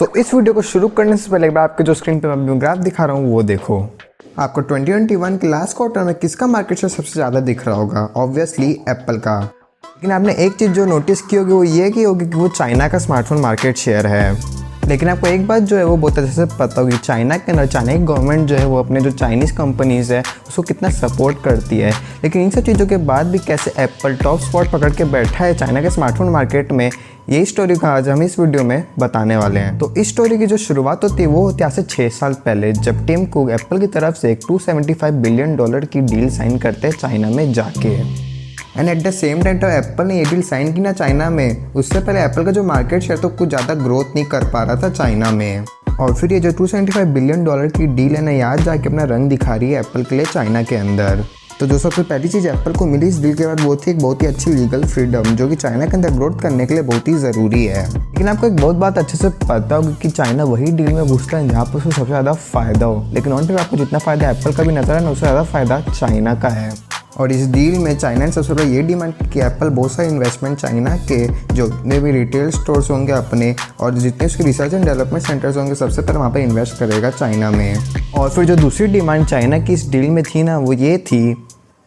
सो इस वीडियो को शुरू करने से पहले एक बार आपके जो स्क्रीन पे मैं ग्राफ दिखा रहा हूँ वो देखो। आपको 2021 के लास्ट क्वार्टर में किसका मार्केट शेयर सबसे ज़्यादा दिख रहा होगा? ऑब्वियसली एप्पल का। लेकिन आपने एक चीज़ जो नोटिस की होगी वो ये की होगी कि वो चाइना का स्मार्टफोन मार्केट शेयर है। लेकिन आपको एक बात जो है वो बहुत अच्छे से पता होगी, चाइना के अंदर चाइना की गवर्नमेंट जो है वो अपने जो चाइनीज़ कंपनीज़ है उसको कितना सपोर्ट करती है। लेकिन इन सब चीज़ों के बाद भी कैसे एप्पल टॉप स्पॉट पकड़ के बैठा है चाइना के स्मार्टफोन मार्केट में, यही स्टोरी का आज हम इस वीडियो में बताने वाले हैं। तो इस स्टोरी की जो शुरुआत होती है वो होती है आज से 6 साल पहले, जब टिम कुक एप्पल की तरफ से एक $275 बिलियन की डील साइन करते हैं चाइना में जाके। And at the same time तो एप्पल ने ये डील साइन की ना चाइना में, उससे पहले एप्पल का जो मार्केट शेयर तो कुछ ज़्यादा ग्रोथ नहीं कर पा रहा था चाइना में। और फिर ये जो $275 बिलियन की डील है ना, याद जाके अपना रंग दिखा रही है एप्पल के लिए चाइना के अंदर। तो जो सबसे पहली चीज़ एप्पल को मिली इस डील के बाद वो थी एक बहुत ही अच्छी लीगल फ्रीडम, जो कि चाइना के अंदर ग्रोथ करने के लिए बहुत ही ज़रूरी है। लेकिन आपको एक बहुत बात अच्छे से पता होगी कि चाइना वही डील में घुसता है जहाँ पर उसको सबसे ज़्यादा फ़ायदा हो। लेकिन ऑन पे आपको जितना फ़ायदा एप्पल का भी नजर है ना, उससे ज़्यादा फ़ायदा चाइना का है। और इस डील में चाइना ने सबसे पहले ये डिमांड की कि एप्पल बहुत सारे इन्वेस्टमेंट चाइना के जो जितने भी रिटेल स्टोर्स होंगे अपने और जितने उसके रिसर्च एंड डेवलपमेंट सेंटर्स होंगे सबसे पहले वहाँ पे इन्वेस्ट करेगा चाइना में। और फिर जो दूसरी डिमांड चाइना की इस डील में थी ना, वो ये थी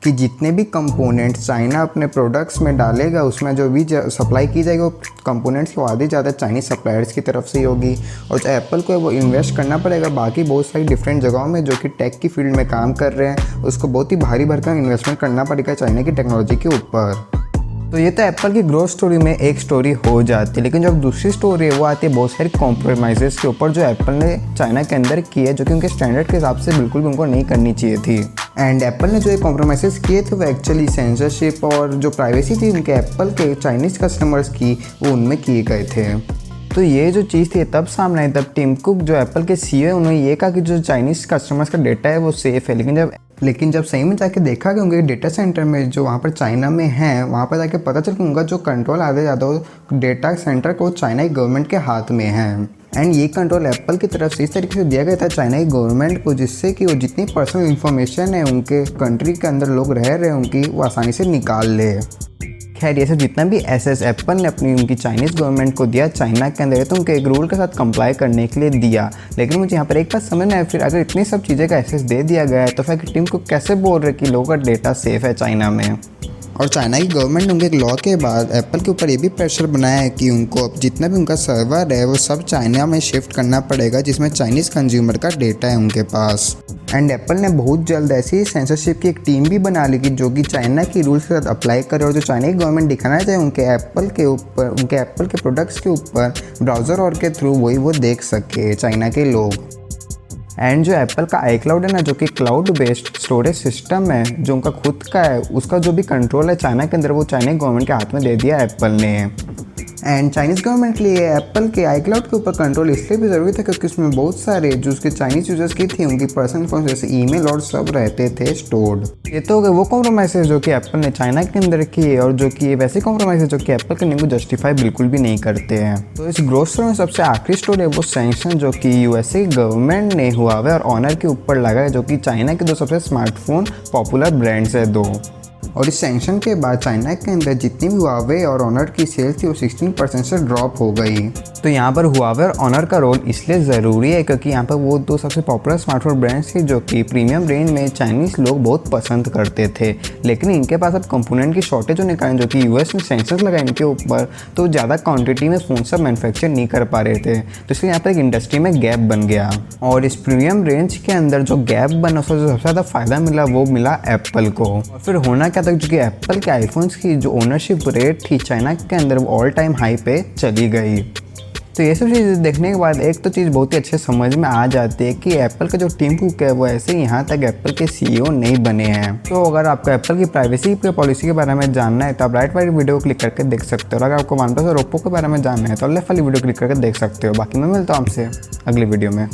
कि जितने भी कंपोनेंट्स चाइना अपने प्रोडक्ट्स में डालेगा उसमें जो भी सप्लाई की जाएगी वो कंपोनेंट्स की आधी ज़्यादा चाइनीज़ सप्लायर्स की तरफ से ही होगी। और जो एप्पल को है वो इन्वेस्ट करना पड़ेगा बाकी बहुत सारी डिफरेंट जगहों में जो कि टेक की फील्ड में काम कर रहे हैं, उसको बहुत ही भारी भरकम इन्वेस्टमेंट करना पड़ेगा चाइना की टेक्नोलॉजी के ऊपर। तो ये तो एप्पल की ग्रोथ स्टोरी में एक स्टोरी हो जाती है। लेकिन जब दूसरी स्टोरी है वो आती है बहुत सारे कॉम्प्रोमाइज़ के ऊपर जो एप्पल ने चाइना के अंदर किए, जो कि उनके स्टैंडर्ड के हिसाब से बिल्कुल भी उनको नहीं करनी चाहिए थी। एंड एप्पल ने जो ये कॉम्प्रोमाइज़ किए थे वो एक्चुअली सेंसरशिप और जो प्राइवेसी थी उनके एप्पल के चाइनीज़ कस्टमर्स की वो उनमें किए गए थे। तो ये जो चीज़ थी तब सामने आई तब टिम कुक जो एप्पल के CEO है उन्होंने ये कहा कि जो चाइनीज़ कस्टमर्स का डेटा है वो सेफ़ है। लेकिन जब सही में जाके देखा कि उनके डेटा सेंटर में जो वहाँ पर चाइना में है वहाँ पर जाके पता चल कि उनका जो कंट्रोल आधे ज़्यादा डेटा सेंटर को चाइना की गवर्नमेंट के हाथ में है। एंड ये कंट्रोल एप्पल की तरफ से इस तरीके से दिया गया था चाइना की गवर्नमेंट को, जिससे कि वो जितनी पर्सनल इन्फॉर्मेशन है उनके कंट्री के अंदर लोग रह रहे हैं उनकी वो आसानी से निकाल ले। खैर ये सब जितना भी एसेस एप्पल ने अपनी उनकी चाइनीज़ गवर्नमेंट को दिया चाइना के अंदर, तो उनके एक रूल के साथ कंप्लाई करने के लिए दिया। लेकिन मुझे यहाँ पर एक बात समझ में आया, फिर अगर इतनी सब चीज़ें का एसेस दे दिया गया है तो फिर टीम को कैसे बोल रहे कि लोगों का डेटा सेफ़ है चाइना में। और चाइना की गवर्नमेंट ने उनके एक लॉ के बाद एप्पल के ऊपर ये भी प्रेशर बनाया है कि उनको अब जितना भी उनका सर्वर है वो सब चाइना में शिफ्ट करना पड़ेगा जिसमें चाइनीज़ कंज्यूमर का डेटा है उनके पास। एंड एप्पल ने बहुत जल्द ऐसी सेंसरशिप की एक टीम भी बना ली कि जो कि चाइना की रूल्स के साथ अप्लाई करे और जो चाइना की गवर्नमेंट दिखाना चाहे उनके एप्पल के प्रोडक्ट्स के ऊपर ब्राउज़र और के थ्रू वही वो देख सके चाइना के लोग। एंड जो एप्पल का iCloud है ना, जो कि क्लाउड बेस्ड स्टोरेज सिस्टम है जो उनका खुद का है, उसका जो भी कंट्रोल है चाइना के अंदर वो चाइना गवर्नमेंट के हाथ में दे दिया एप्पल ने। एंड चाइनीज़ गवर्नमेंट के लिए एप्पल के iCloud के ऊपर कंट्रोल इसलिए भी ज़रूरी था क्योंकि उसमें बहुत सारे जो उसके चाइनीज़ यूजर्स की थी उनकी पर्सनल इन्फॉर्मेशन जैसे ईमेल और सब रहते थे स्टोर्ड। ये तो हो गए वो कॉम्प्रोमाइज़ जो कि एप्पल ने चाइना के अंदर किए और जो कि वैसे कॉम्प्रोमाइज़ जो कि एप्पल करने को जस्टिफाई बिल्कुल भी नहीं करते हैं। तो इस ग्रोथ स्टोरी में सबसे आखिरी स्टोरी है वो सैंक्शन जो कि USA गवर्नमेंट ने हुआवे और ऑनर के ऊपर लगाए, जो कि चाइना के दो सबसे स्मार्टफोन पॉपुलर ब्रांड्स है दो। और इस सैंक्शन के बाद चाइना के अंदर जितनी भी हुआवे और ऑनर की सेल्स थी वो 16% से ड्रॉप हो गई। तो यहाँ पर हुआवे और ऑनर का रोल इसलिए ज़रूरी है क्योंकि यहाँ पर वो दो सबसे पॉपुलर स्मार्टफोन ब्रांड्स थे जो कि प्रीमियम रेंज में चाइनीज़ लोग बहुत पसंद करते थे। लेकिन इनके पास अब कंपोनेंट की शॉर्टेज होने के कारण जो कि US ने सैंक्शंस लगाए इनके ऊपर, तो ज़्यादा क्वान्टिटी में फ़ोन सब मैन्युफैक्चर नहीं कर पा रहे थे। तो इसलिए यहाँ पर एक इंडस्ट्री में गैप बन गया और इस प्रीमियम रेंज के अंदर जो गैप बना उसका जो सबसे ज़्यादा फ़ायदा मिला वो मिला एप्पल को। और फिर होना क्या था कि एप्पल के आईफोन्स की जो ओनरशिप रेट थी चाइना के अंदर वो ऑल टाइम हाई पे चली गई। तो ये सब चीज़ें देखने के बाद एक तो चीज़ बहुत ही अच्छे समझ में आ जाती है कि एप्पल का जो टीम कुक है वो ऐसे यहाँ तक एप्पल के CEO नहीं बने हैं। तो अगर आपको एप्पल की प्राइवेसी की पॉलिसी के बारे में जानना है तो आप राइट वाली वीडियो क्लिक करके देख सकते हो। अगर आपको OnePlus और ओप्पो के बारे में जानना है तो लेफ्ट वाली वीडियो क्लिक करके देख सकते हो। बाकी मैं मिलता हूँ आपसे अगली वीडियो में।